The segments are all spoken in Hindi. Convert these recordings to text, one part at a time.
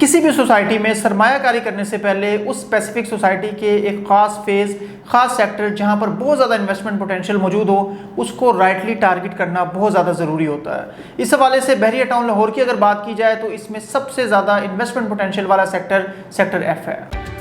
किसी भी सोसाइटी में सरमायाकारी करने से पहले उस स्पेसिफिक सोसाइटी के एक ख़ास फेज़, ख़ास सेक्टर जहां पर बहुत ज़्यादा इन्वेस्टमेंट पोटेंशियल मौजूद हो, उसको राइटली टारगेट करना बहुत ज़्यादा ज़रूरी होता है। इस हवाले से बहरिया टाउन लाहौर की अगर बात की जाए तो इसमें सबसे ज़्यादा इन्वेस्टमेंट पोटेंशियल वाला सेक्टर एफ है।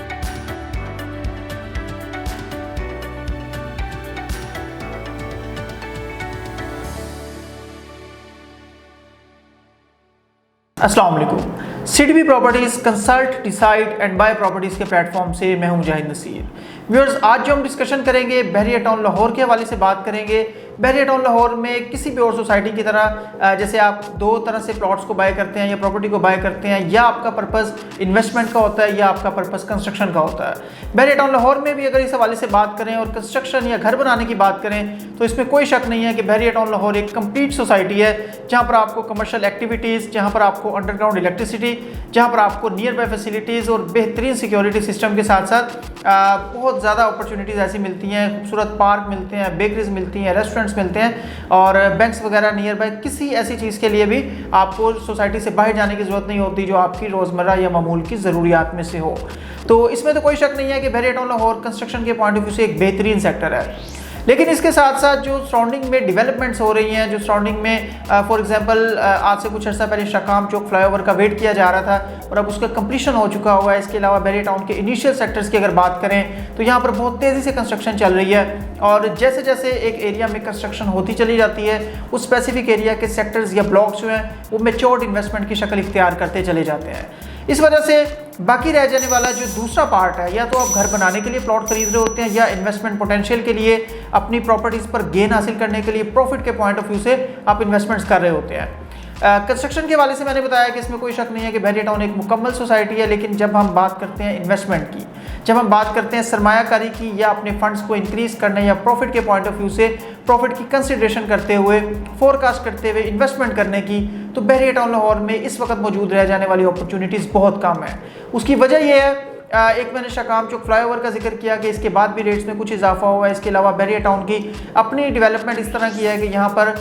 अस्सलाम वालेकुम। CDB properties consult, decide and buy properties के प्लेटफॉर्म से मैं हूं मुजाहिद नसीर। व्यूअर्स, आज जो हम डिस्कशन करेंगे बहरिया टाउन लाहौर के हवाले से बात करेंगे। बहरिया टाउन लाहौर में किसी भी और सोसाइटी की तरह जैसे आप दो तरह से प्लॉट्स को बाय करते हैं या प्रॉपर्टी को बाय करते हैं, या आपका पर्पस इन्वेस्टमेंट का होता है या आपका पर्पस कंस्ट्रक्शन का होता है। बहरिया टाउन लाहौर में भी अगर इस हवाले से बात करें और कंस्ट्रक्शन या घर बनाने की बात करें तो इसमें कोई शक नहीं है कि बहरिया टाउन लाहौर एक कंप्लीट सोसाइटी है जहाँ पर आपको कमर्शियल एक्टिविटीज़, जहाँ पर आपको अंडरग्राउंड इलेक्ट्रिसिटी, जहाँ पर आपको नियर बाय फैसिलिटीज़ और बेहतरीन सिक्योरिटी सिस्टम के साथ साथ बहुत ज़्यादा अपॉर्चुनिटीज़ ऐसी मिलती हैं। खूबसूरत पार्क मिलते हैं, बेकरीज मिलती हैं, रेस्टोरेंट्स मिलते हैं और बैंक्स वगैरह नियर बाय। किसी ऐसी चीज़ के लिए भी आपको सोसाइटी से बाहर जाने की ज़रूरत नहीं होती जो आपकी रोज़मर्रा या मामूल की ज़रूरियात में से हो। तो इसमें तो कोई शक नहीं है कि बहरिया टाउन लाहौर कंस्ट्रक्शन के पॉइंट ऑफ व्यू से एक बेहतरीन सेक्टर है। लेकिन इसके साथ साथ जो सराउंडिंग में डेवलपमेंट्स हो रही हैं, जो सराउंडिंग में फॉर एग्जांपल आज से कुछ अर्सा पहले शाकाम चौक फ्लाईओवर का वेट किया जा रहा था और अब उसका कंप्लीशन हो चुका हुआ है। इसके अलावा बहरिया टाउन के इनिशियल सेक्टर्स की अगर बात करें तो यहाँ पर बहुत तेज़ी से कंस्ट्रक्शन चल रही है और जैसे जैसे एक एरिया में कंस्ट्रक्शन होती चली जाती है उस स्पेसिफिक एरिया के सेक्टर्स या ब्लॉक्स जो हैं वो मैच्योर्ड इन्वेस्टमेंट की शक्ल इख्तियार करते चले जाते हैं। इस वजह से बाकी रह जाने वाला जो दूसरा पार्ट है, या तो आप घर बनाने के लिए प्लॉट खरीद रहे होते हैं या इन्वेस्टमेंट पोटेंशियल के लिए अपनी प्रॉपर्टीज़ पर गेन हासिल करने के लिए प्रॉफिट के पॉइंट ऑफ व्यू से आप इन्वेस्टमेंट्स कर रहे होते हैं। कंस्ट्रक्शन के हवाले से मैंने बताया कि इसमें कोई शक नहीं है कि बहरिया टाउन एक मुकम्मल सोसाइटी है। लेकिन जब हम बात करते हैं इन्वेस्टमेंट की, जब हम बात करते हैं सरमायाकारी की या अपने फंड्स को इंक्रीज़ करने या प्रॉफिट के पॉइंट ऑफ व्यू से प्रॉफिट की कंसिडरेशन करते हुए, फोरकास्ट करते हुए इन्वेस्टमेंट करने की, तो बहरिया टाउन लाहौर में इस वक्त मौजूद रह जाने वाली अपॉर्चुनिटीज़ बहुत कम है। उसकी वजह यह है, एक मैंने शाकाम चौक फ्लाईओवर का जिक्र किया कि इसके बाद भी रेट्स में कुछ इजाफा हुआ है। इसके अलावा बहरिया टाउन की अपनी डेवलपमेंट इस तरह की है कि यहाँ पर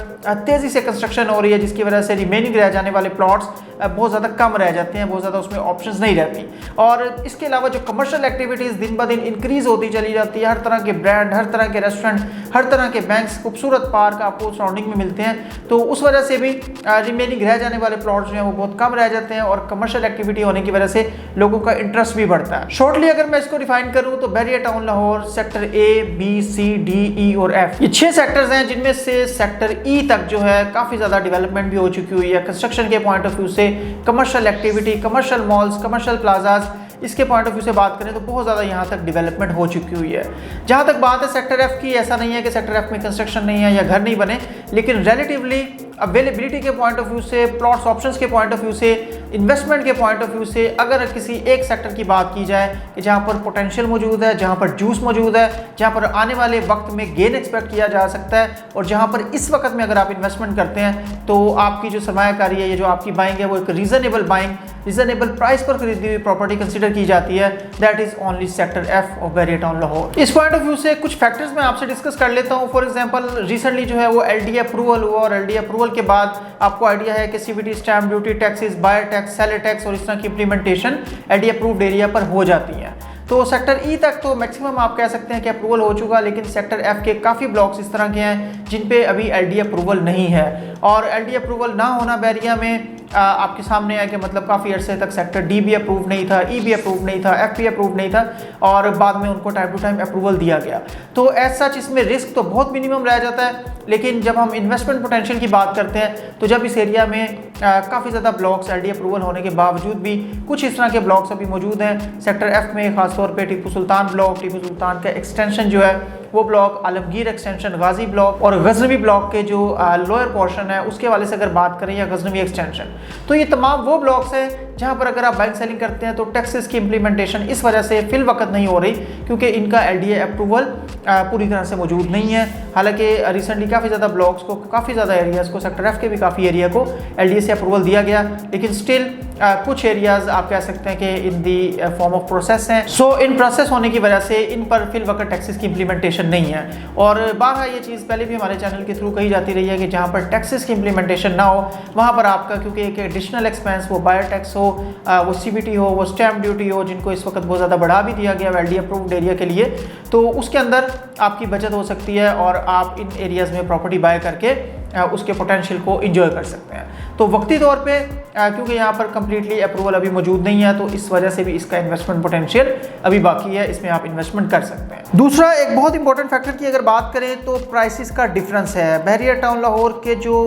तेज़ी से कंस्ट्रक्शन हो रही है जिसकी वजह से रिमेनिंग रह जाने वाले प्लॉट्स बहुत ज़्यादा कम रह जाते हैं, बहुत ज़्यादा उसमें ऑप्शंस नहीं रहती। और इसके अलावा जो कमर्शियल एक्टिविटीज़ दिन ब दिन इंक्रीज़ होती चली जाती है, हर तरह के ब्रांड, हर तरह के रेस्टोरेंट, हर तरह के बैंक्स, खूबसूरत पार्क आपको सराउंडिंग में मिलते हैं, तो उस वजह से भी रिमेनिंग रह जाने वाले प्लॉट्स जो हैं वो बहुत कम रह जाते हैं और कमर्शियल एक्टिविटी होने की वजह से लोगों का इंटरेस्ट भी बढ़ता है। शॉर्टली अगर मैं इसको डिफाइन करूं तो Bahria town Lahore sector A, B, C, D, E और एफ, ये 6 सेक्टर्स हैं जिनमें से सेक्टर ई तक जो है काफ़ी ज़्यादा डेवलपमेंट भी हो चुकी हुई है। कंस्ट्रक्शन के पॉइंट ऑफ व्यू से commercial activity, commercial malls, commercial plazas, इसके पॉइंट ऑफ व्यू से बात करें तो बहुत ज़्यादा यहाँ तक डेवलपमेंट हो चुकी हुई है। जहाँ तक बात है सेक्टर एफ की, ऐसा नहीं है कि सेक्टर एफ में कंस्ट्रक्शन नहीं है या घर नहीं बने, लेकिन रिलेटिवली अवेलेबिलिटी के पॉइंट ऑफ व्यू से, प्लॉट्स ऑप्शंस के पॉइंट ऑफ व्यू से, इन्वेस्टमेंट के पॉइंट ऑफ व्यू से अगर किसी एक सेक्टर की बात की जाए कि जहाँ पर पोटेंशियल मौजूद है, जहाँ पर जूस मौजूद है, जहाँ पर आने वाले वक्त में गेन एक्सपेक्ट किया जा सकता है और जहाँ पर इस वक्त में अगर आप इन्वेस्टमेंट करते हैं तो आपकी जो सरमायाकारी है, ये जो आपकी बाइंग है वो एक रीजनेबल बाइंग, रीजनेबल प्राइस पर खरीदी हुई प्रॉपर्टी कंसीडर की जाती है। That is only sector F of Bahria town Lahore. इस पॉइंट ऑफ व्यू से कुछ फैक्टर्स मैं आपसे डिस्कस कर लेता हूँ। फॉर एग्जांपल रिसेंटली जो है वो एलडी अप्रूवल हुआ और एलडी अप्रूवल के बाद आपको आइडिया है कि CVT, stamp duty, taxes, buyer tax, seller tax और इस तरह की इंप्लीमेंटेशन एलडी अप्रूव्ड एरिया पर हो जाती है। तो सेक्टर ई तक तो मैक्सिमम आप कह सकते हैं कि अप्रूवल हो चुका, लेकिन सेक्टर एफ के काफ़ी ब्लॉक्स इस तरह के हैं जिन पे अभी एलडी अप्रूवल नहीं है। और एलडी अप्रूवल ना होना बहरिया में आपके सामने है कि मतलब काफ़ी अरसे तक सेक्टर डी भी अप्रूव नहीं था, ई भी अप्रूव नहीं था, एफ भी अप्रूव नहीं था और बाद में उनको टाइम टू टाइम अप्रूवल दिया गया। तो एज सच इसमें रिस्क तो बहुत मिनिमम रह जाता है। लेकिन जब हम इन्वेस्टमेंट पोटेंशियल की बात करते हैं तो जब इस एरिया में काफ़ी ज़्यादा ब्लॉक्स एलडी अप्रूवल होने के बावजूद भी कुछ इस तरह के ब्लॉक्स अभी मौजूद हैं सेक्टर एफ में, खासतौर पे टीपू सुल्तान ब्लॉक, टीपू सुल्तान का एक्सटेंशन जो है वो ब्लॉक, आलमगीर एक्सटेंशन, गाजी ब्लॉक और गजनवी ब्लॉक के जो लोअर पोर्शन है उसके वाले से अगर बात करें या गजनवी एक्सटेंशन, तो ये तमाम वो ब्लॉक्स हैं जहाँ पर अगर आप बाइंग सेलिंग करते हैं तो टैक्सेस की इंप्लीमेंटेशन इस वजह से फिल वक्त नहीं हो रही क्योंकि इनका एलडीए अप्रूवल पूरी तरह से मौजूद नहीं है। हालांकि रिसेंटली काफ़ी ज़्यादा ब्लॉक्स को, काफ़ी ज़्यादा एरियाज़ को, सेक्टर एफ के भी काफ़ी एरिया को एलडीए से अप्रूवल दिया गया, लेकिन स्टिल कुछ एरियाज़ आप कह सकते हैं कि इन दी फॉर्म ऑफ प्रोसेस हैं। सो इन प्रोसेस होने की वजह से इन पर फिल वक्त टैक्सेस की इंप्लीमेंटेशन नहीं है। और बारहा ये चीज़ पहले भी हमारे चैनल के थ्रू कही जाती रही है कि जहाँ पर टैक्सेस की इंप्लीमेंटेशन ना हो वहाँ पर आपका क्योंकि एक एडिशनल एक्सपेंस वो बायर टैक्स हो हो, वो CBT हो, वो स्टैम्प ड्यूटी हो, जिनको इस वक्त बहुत ज़्यादा बढ़ा भी दिया गया LD अप्रूव्ड एरिया के लिए, तो उसके अंदर आपकी बचत हो सकती है और आप इन एरियाज़ में प्रॉपर्टी बाय करके उसके पोटेंशियल को एंजॉय कर सकते हैं। तो वक्ती तौर पे क्योंकि यहाँ पर कम्प्लीटली अप्रूवल अभी मौजूद नहीं है, तो इस वजह से भी इसका इन्वेस्टमेंट पोटेंशियल अभी बाकी है, इसमें आप इन्वेस्टमेंट कर सकते हैं। दूसरा एक बहुत इंपॉर्टेंट फैक्टर की अगर बात करें तो प्राइसेस का डिफरेंस है। बहरिया टाउन लाहौर के जो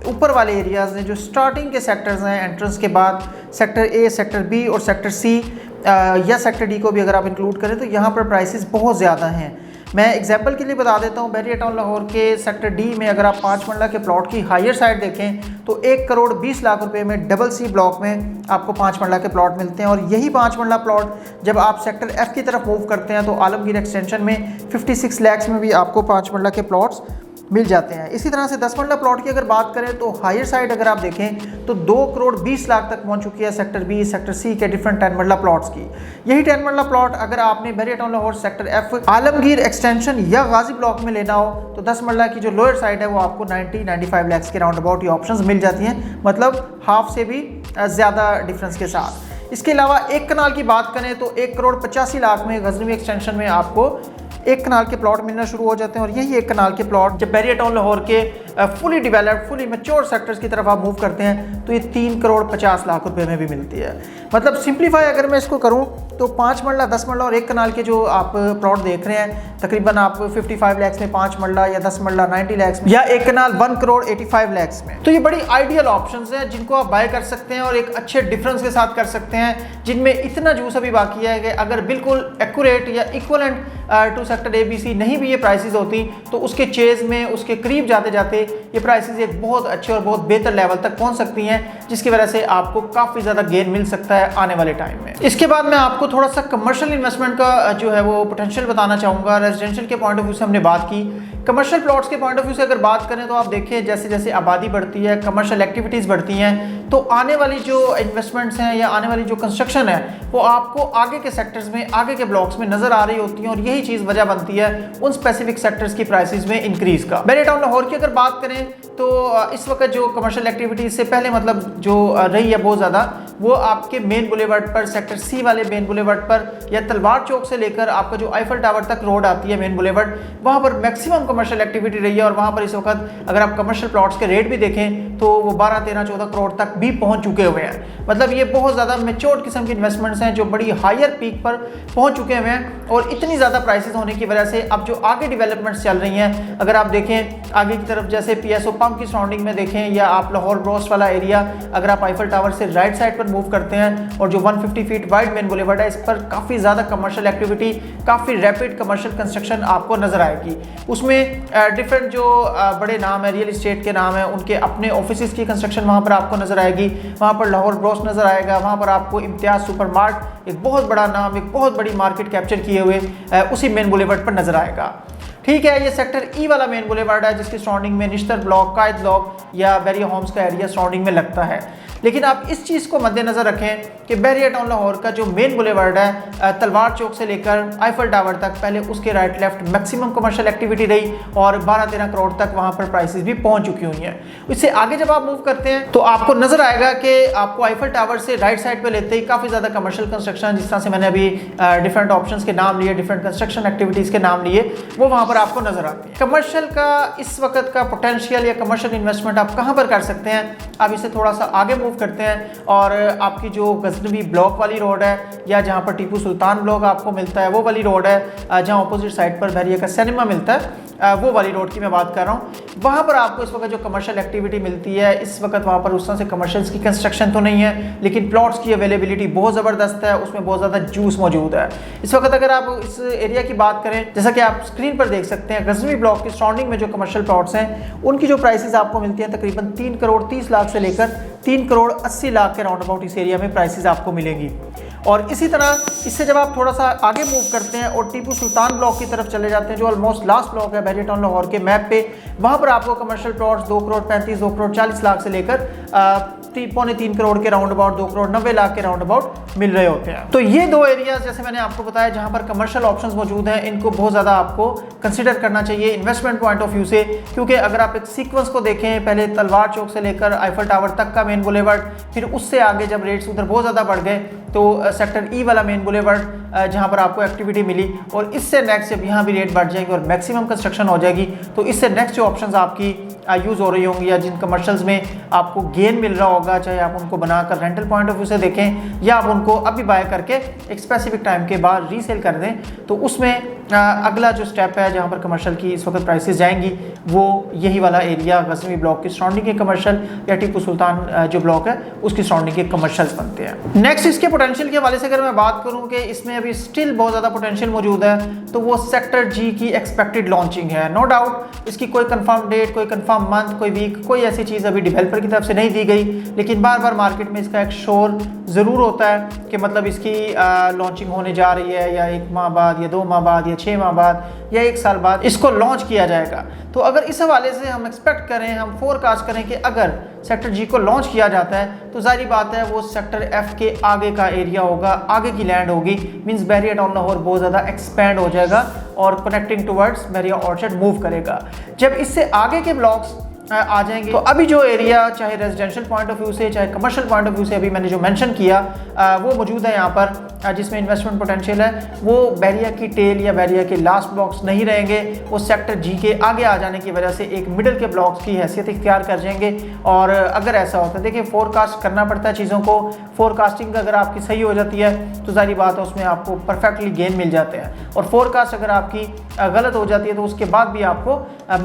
ऊपर वाले एरियाज़ हैं, जो स्टार्टिंग के सेक्टर्स हैं, एंट्रेंस के बाद सेक्टर A, सेक्टर B और सेक्टर C या सेक्टर D को भी अगर आप इंक्लूड करें तो यहाँ पर प्राइसेस बहुत ज़्यादा हैं। मैं एग्जांपल के लिए बता देता हूँ, बहरिया टाउन लाहौर के सेक्टर D में अगर आप 5 मरला के प्लॉट की हायर साइड देखें तो 1 करोड़ 20 लाख रुपए में CCC ब्लॉक में आपको 5 मरला के प्लॉट मिलते हैं। और यही 5 मरला प्लॉट जब आप सेक्टर F की तरफ मूव करते हैं तो आलमगीर एक्सटेंशन में 56 लाख में भी आपको 5 मरला के प्लॉट्स मिल जाते हैं। इसी तरह से 10 मरला प्लॉट की अगर बात करें तो हायर साइड अगर आप देखें तो 2 करोड़ 20 लाख तक पहुंच चुकी है सेक्टर B, सेक्टर C के डिफरेंट 10 मरला प्लॉट्स की। यही 10 मरला प्लॉट अगर आपने Bahria town Lahore sector F Alamgir extension या गाजी ब्लॉक में लेना हो तो 10 मरला की जो लोअर साइड है वो आपको 90-95 लाख के राउंड अबाउट ये ऑप्शंस मिल जाती हैं, मतलब हाफ से भी ज़्यादा डिफरेंस के साथ। इसके अलावा 1 कनाल की बात करें तो 1 करोड़ 85 लाख में गजनवी एक्सटेंशन में आपको 1 कनाल के प्लॉट मिलना शुरू हो जाते हैं। और यही 1 कनाल के प्लॉट जब बहरिया टाउन लाहौर के fully developed, fully mature sectors की तरफ आप मूव करते हैं तो ये 3 करोड़ 50 लाख रुपए में भी मिलती है। मतलब सिंप्लीफाई अगर मैं इसको करूं तो 5 मरला, 10 मरला और 1 कनाल के जो आप प्लॉट देख रहे हैं, तकरीबन आप 55 लाख में 5 मरला या 10 मरला 90 लाख में, या 1 कनाल 1 करोड़ 85 लाख में, तो ये बड़ी आइडियल ऑप्शंस हैं जिनको आप बाय कर सकते हैं और एक अच्छे डिफरेंस के साथ कर सकते हैं, जिनमें इतना जूस अभी बाकी है कि अगर बिल्कुल एक्यूरेट या equivalent to sector A, B, C नहीं भी ये प्राइसेस होती तो उसके चेज में, उसके करीब जाते जाते ये प्राइसेस एक बहुत अच्छे और बहुत बेहतर लेवल तक पहुंच सकती हैं, जिसकी वजह से आपको काफ़ी ज़्यादा गेन मिल सकता है आने वाले टाइम में। इसके बाद मैं आपको थोड़ा सा कमर्शियल इन्वेस्टमेंट का जो है वो पोटेंशियल बताना चाहूँगा। रेजिडेंशियल के पॉइंट ऑफ व्यू से हमने बात की, कमर्शियल प्लॉट्स के पॉइंट ऑफ व्यू से अगर बात करें तो आप देखें जैसे जैसे आबादी बढ़ती है, कमर्शियल एक्टिविटीज़ बढ़ती हैं, तो आने वाली जो इन्वेस्टमेंट्स हैं या आने वाली जो कंस्ट्रक्शन है वो आपको आगे के सेक्टर्स में, आगे के ब्लॉक्स में नज़र आ रही होती है और यही चीज़ वजह बनती है उन स्पेसिफिक सेक्टर्स की प्राइसेस में इंक्रीज़ का। बहरिया टाउन लाहौर की अगर बात करें तो इस वक्त जो कमर्शियल एक्टिविटीज़ से पहले मतलब जो रही है बहुत ज़्यादा, वो आपके मेन बुलेवार्ड पर, सेक्टर C वाले मेन बुलेवार्ड पर या तलवार चौक से लेकर आपका जो आईफल टावर तक रोड आती है मेन बुलेवार्ड, वहाँ पर मैक्सिमम कमर्शियल एक्टिविटी रही है। और वहाँ पर इस वक्त अगर आप कमर्शियल प्लॉट्स के रेट भी देखें तो वो 12, 13, 14 करोड़ तक भी पहुँच चुके हुए हैं। मतलब ये बहुत ज़्यादा मेच्योर्ड किस्म की इन्वेस्टमेंट्स हैं जो बड़ी हायर पीक पर पहुँच चुके हुए हैं। और इतनी ज़्यादा प्राइसेस होने की वजह से अब जो आगे डेवलपमेंट्स चल रही हैं, अगर आप देखें आगे की तरफ जैसे PSO पंप की सराउंडिंग में देखें या आप लाहौर ब्रोस्ट वाला एरिया, अगर आप आईफल टावर से राइट साइड पर मूव करते हैं और जो 150 फीट वाइड मेन बुलेवार्ड है, इस पर काफ़ी ज़्यादा कमर्शियल एक्टिविटी, काफ़ी रैपिड कमर्शियल कंस्ट्रक्शन आपको नजर आएगी। उसमें डिफरेंट जो बड़े नाम है, रियल इस्टेट के नाम है, उनके अपने ऑफिस की कंस्ट्रक्शन वहाँ पर आपको नजर आएगी। वहाँ पर लाहौर ब्रोस्ट नजर आएगा, वहाँ पर आपको इम्तियाज सुपरमार्ट, एक बहुत बड़ा नाम, एक बहुत बड़ी मार्केट कैप्चर किए हुए उसी मेन बुलेवार्ड पर नजर आएगा। ठीक है, ये सेक्टर E वाला मेन बुलेवार्ड है जिसकी सराउंडिंग में निश्तर ब्लॉक, कायद ब्लॉक या बहरिया होम्स का एरिया सराउंडिंग में लगता है। लेकिन आप इस चीज़ को मद्देनजर रखें कि बहरिया टाउन लाहौर का जो मेन बुलेवार्ड है तलवार चौक से लेकर आईफल टावर तक, पहले उसके right left maximum commercial activity रही और 12-13 करोड़ तक वहाँ पर प्राइसेस भी पहुँच चुकी हुई हैं। इससे आगे जब आप मूव करते हैं तो आपको नजर आएगा कि आपको आईफल टावर से राइट साइड पर लेते ही काफ़ी ज़्यादा कमर्शियल कंस्ट्रक्शन, जिस तरह से मैंने अभी डिफरेंट ऑप्शंस के नाम लिए, डिफरेंट कंस्ट्रक्शन एक्टिविटीज़ के नाम लिए, वो वहाँ पर आपको नजर आती है। कमर्शियल का इस वक्त का पोटेंशियल या कमर्शियल इन्वेस्टमेंट आप कहाँ पर कर सकते हैं, आप इसे थोड़ा सा आगे मूव करते हैं और आपकी जो गजनवी ब्लॉक वाली रोड है या जहाँ पर टीपू सुल्तान ब्लॉक आपको मिलता है वो वाली रोड है, जहाँ अपोजिट साइड पर बहरिया का सिनेमा मिलता है, वो वाली रोड की मैं बात कर रहा हूँ। वहाँ पर आपको इस वक्त जो कमर्शियल एक्टिविटी मिलती है, इस वक्त वहाँ पर उस तरह से कमर्शियल्स की कंस्ट्रक्शन तो नहीं है, लेकिन प्लॉट्स की अवेलेबिलिटी बहुत ज़बरदस्त है, उसमें बहुत ज़्यादा जूस मौजूद है। इस वक्त अगर आप इस एरिया की बात करें, जैसा कि आप स्क्रीन पर देख सकते हैं, गजनवी ब्लॉक की सराउंडिंग में जो कमर्शियल प्लॉट्स हैं उनकी जो प्राइसेस आपको मिलती हैं तकरीबन 3 करोड़ 30 लाख से लेकर 3 करोड़ 80 लाख के राउंड अबाउट इस एरिया में प्राइसेस आपको मिलेंगी। और इसी तरह इससे जब आप थोड़ा सा आगे मूव करते हैं और टीपू सुल्तान ब्लॉक की तरफ चले जाते हैं, जो ऑलमोस्ट लास्ट ब्लॉक है बहरिया टाउन लाहौर के मैप पे, वहाँ पर आपको कमर्शियल प्लॉट्स 2 करोड़ 35, 2 करोड़ 40 लाख से लेकर पौने 3 करोड़ के राउंड अबाउट, 2 करोड़ 90 लाख के राउंड अबाउट मिल रहे होते हैं। तो ये दो एरियाज जैसे मैंने आपको बताया जहां पर कमर्शियल ऑप्शंस मौजूद हैं, इनको बहुत ज़्यादा आपको कंसिडर करना चाहिए इन्वेस्टमेंट पॉइंट ऑफ व्यू से, क्योंकि अगर आप एक सीक्वेंस को देखें, पहले तलवार चौक से लेकर आईफल टावर तक का मेन बुलेवर्ड, फिर उससे आगे जब रेट्स उधर बहुत ज़्यादा बढ़ गए तो सेक्टर ई वाला मेन बुलेवर्ड जहां पर आपको एक्टिविटी मिली, और इससे नेक्स्ट जब यहाँ भी रेट बढ़ जाएंगे और मैक्सिमम कंस्ट्रक्शन हो जाएगी तो इससे नेक्स्ट जो ऑप्शंस आपकी यूज़ हो रही होंगी या जिन कमर्शियल्स में आपको गेन मिल रहा होगा, चाहे आप उनको बनाकर रेंटल पॉइंट ऑफ व्यू से देखें या आप उनको अभी बाय करके एक स्पेसिफिक टाइम के बाद रीसेल कर दें, तो उसमें अगला जो स्टेप है जहां पर कमर्शियल की इस वक्त प्राइसेस जाएंगी वो यही वाला एरिया गजनवी ब्लॉक के सराउंडिंग के कमर्शियल या टीपू सुल्तान जो ब्लॉक है उसकी सराउंडिंग के कमर्शियल्स बनते हैं। नेक्स्ट इसके पोटेंशियल के हवाले से अगर मैं बात करूं कि इसमें अभी स्टिल बहुत ज़्यादा पोटेंशियल मौजूद है, तो वो सेक्टर जी की एक्सपेक्टेड लॉन्चिंग है। नो डाउट इसकी कोई कंफर्म डेट, कोई कंफर्म मंथ, कोई वीक, कोई ऐसी चीज़ अभी डेवलपर की तरफ से नहीं दी गई, लेकिन बार बार मार्केट में इसका एक शोर ज़रूर होता है कि मतलब इसकी लॉन्चिंग होने जा रही है, या 1 माह बाद या 2 माह बाद या 6 माह बाद या 1 साल बाद इसको लॉन्च किया जाएगा। तो अगर इस हवाले से हम एक्सपेक्ट करें, हम फोरकास्ट करें कि अगर सेक्टर जी को लॉन्च किया जाता है तो जाहिर बात है वो सेक्टर एफ के आगे का एरिया होगा, आगे की लैंड होगी, मींस बहरिया टाउन लाहौर बहुत ज़्यादा एक्सपैंड हो जाएगा और कनेक्टिंग टुवर्ड्स बहरिया ऑर्चर्ड मूव करेगा। जब इससे आगे के ब्लॉक्स आ जाएंगे तो अभी जो एरिया चाहे रेजिडेंशियल पॉइंट ऑफ व्यू से चाहे कमर्शियल पॉइंट ऑफ व्यू से अभी मैंने जो मेंशन किया वो मौजूद है यहाँ पर जिसमें इन्वेस्टमेंट पोटेंशियल है, वो बैरिया की टेल या बैरिया के लास्ट ब्लॉक्स नहीं रहेंगे, वो सेक्टर जी के आगे आ जाने की वजह से एक मिडिल के ब्लॉक्स की हैसियत इख्तियार कर जाएंगे। और अगर ऐसा होता है, देखिए फोरकास्ट करना पड़ता है चीज़ों को, फोरकास्टिंग अगर आपकी सही हो जाती है तो जाहिर बात है उसमें आपको परफेक्टली गेन मिल जाते हैं, और फोरकास्ट अगर आपकी गलत हो जाती है तो उसके बाद भी आपको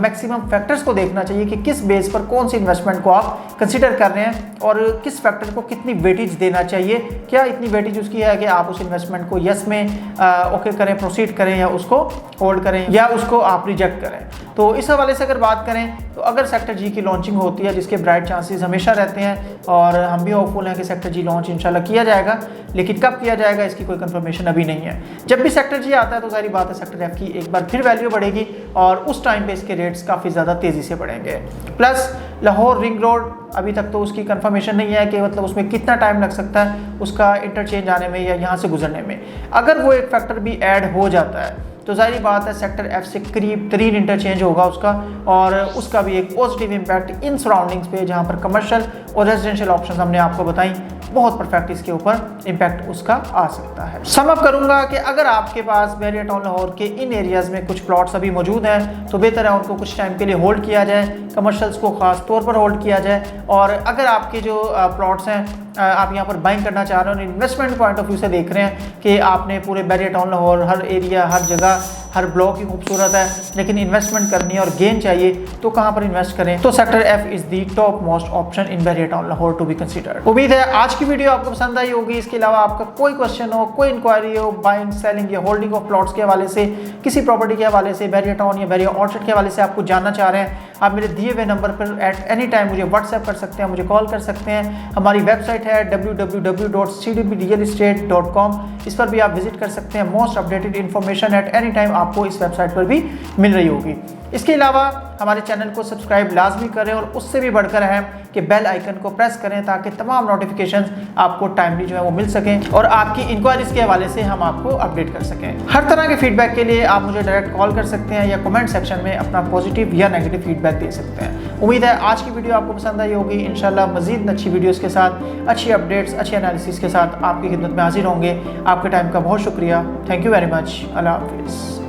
मैक्सिमम फैक्टर्स को देखना चाहिए कि किस बेस पर कौन सी इन्वेस्टमेंट को आप कंसिडर कर रहे हैं और किस फैक्टर को कितनी वेटेज देना चाहिए। क्या इतनी वेटेज उसकी है कि आप उस इन्वेस्टमेंट को यस में ओके करें, प्रोसीड करें, या उसको होल्ड करें, या उसको आप रिजेक्ट करें। तो इस हवाले से अगर बात करें तो अगर सेक्टर जी की लॉन्चिंग होती है, जिसके ब्राइट चांसेस हमेशा रहते हैं और हम भी होपफुल हैं कि सेक्टर जी लॉन्च इंशाल्लाह किया जाएगा, लेकिन कब किया जाएगा इसकी कोई कंफर्मेशन अभी नहीं है। जब भी सेक्टर जी आता है तो सारी बात है सेक्टर एफ की एक बार फिर वैल्यू बढ़ेगी और उस टाइम पे इसके रेट्स काफ़ी ज़्यादा तेज़ी से बढ़ेंगे। प्लस लाहौर रिंग रोड अभी तक तो उसकी कंफर्मेशन नहीं है कि मतलब उसमें कितना टाइम लग सकता है उसका इंटरचेंज आने में या यहाँ से गुजरने में। अगर वो एक फैक्टर भी ऐड हो जाता है तो जाहिर बात है सेक्टर एफ से करीब 3 इंटरचेंज होगा उसका, और उसका भी एक पॉजिटिव इम्पैक्ट इन सराउंडिंग्स पे जहाँ पर कमर्शियल और रेजिडेंशियल ऑप्शंस हमने आपको बताई, बहुत परफेक्ट इसके ऊपर इम्पैक्ट उसका आ सकता है। सम अप करूंगा कि अगर आपके पास बहरिया टाउन लाहौर के इन एरियाज़ में कुछ प्लॉट्स अभी मौजूद हैं तो बेहतर है उनको कुछ टाइम के लिए होल्ड किया जाए, कमर्शियल्स को खास तौर पर होल्ड किया जाए। और अगर आपके जो प्लॉट्स हैं आप यहाँ पर बाइंग करना चाह रहे हो, इन्वेस्टमेंट पॉइंट ऑफ व्यू से देख रहे हैं कि आपने पूरे बहरिया टाउन लाहौर हर एरिया, हर जगह, हर ब्लॉक ही खूबसूरत है, लेकिन इन्वेस्टमेंट करनी है और गेन चाहिए, तो कहाँ पर इन्वेस्ट करें? तो sector F is the top most option in Bahria town Lahore to be considered. उम्मीद है आज की वीडियो आपको पसंद आई होगी। इसके अलावा आपका कोई क्वेश्चन हो, कोई इंक्वायरी हो बाइंग, सेलिंग या होल्डिंग ऑफ प्लॉट्स के हवाले से, किसी प्रॉपर्टी के हवाले से, बहरिया टाउन या बहरिया ऑर्चर्ड के हवाले से आपको जानना चाह रहे हैं, आप मेरे दिए हुए नंबर पर एट एनी टाइम मुझे व्हाट्सएप कर सकते हैं, मुझे कॉल कर सकते हैं। हमारी वेबसाइट है www.cdbrealestate.com, इस पर भी आप विजिट कर सकते हैं। Most updated information at any time आपको इस वेबसाइट पर भी मिल रही होगी। इसके अलावा हमारे चैनल को सब्सक्राइब लाजमी करें और उससे भी बढ़कर है कि बेल आइकन को प्रेस करें ताकि तमाम नोटिफिकेशंस आपको टाइमली जो है वो मिल सकें और आपकी इंक्वायरीज के हवाले से हम आपको अपडेट कर सकें। हर तरह के फीडबैक के लिए आप मुझे डायरेक्ट कॉल कर सकते हैं या कमेंट सेक्शन में अपना पॉजिटिव या नेगेटिव फीडबैक दे सकते हैं। उम्मीद है आज की वीडियो आपको पसंद आई होगी। इंशाल्लाह मजीद अच्छी वीडियोज़ के साथ, अच्छी अपडेट्स, अच्छी एनालिसिस के साथ आपकी खिदमत में हाजिर होंगे। आपके टाइम का बहुत शुक्रिया। Thank you very much. अल्लाह हाफिज़।